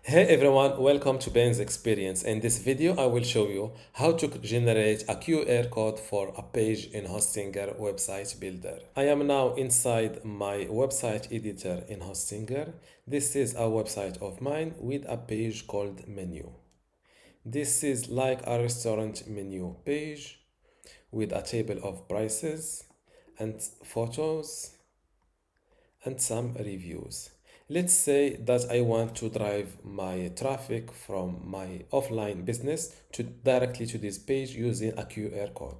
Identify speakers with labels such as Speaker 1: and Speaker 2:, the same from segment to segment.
Speaker 1: Hey everyone, welcome to Ben's Experience. In this video, I will show you how to generate a QR code for a page in Hostinger Website Builder. I am now inside my website editor in Hostinger. This is a website of mine with a page called menu. This is like a restaurant menu page with a table of prices and photos and some reviews. Let's say that I want to drive my traffic from my offline business to directly to this page using a QR code.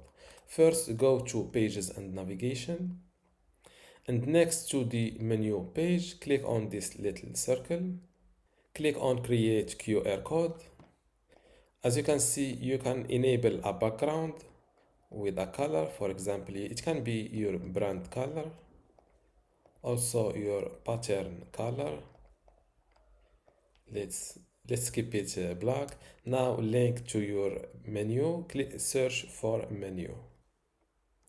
Speaker 1: First, go to Pages and Navigation, and next to the menu page, click on this little circle. Click on Create QR Code. As you can see, you can enable a background with a color. For example, it can be your brand color, also your pattern color. Let's keep it black. Now link to your menu. Click search for menu.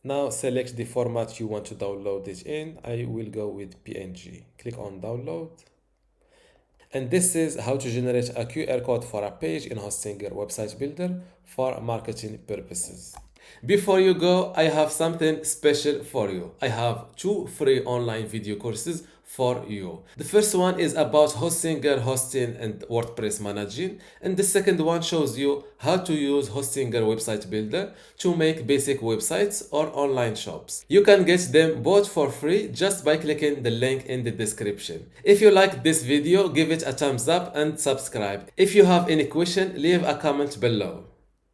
Speaker 1: Now select the format you want to download it in. I will go with PNG. Click on download. And this is how to generate a QR code for a page in Hostinger Website Builder for marketing purposes. Before you go, I have something special for you. I have two free online video courses for you. The first one is about Hostinger hosting and WordPress managing, and the second one shows you how to use Hostinger Website Builder to make basic websites or online shops. You can get them both for free just by clicking the link in the description. If you like this video, give it a thumbs up and subscribe. If you have any question, leave a comment below.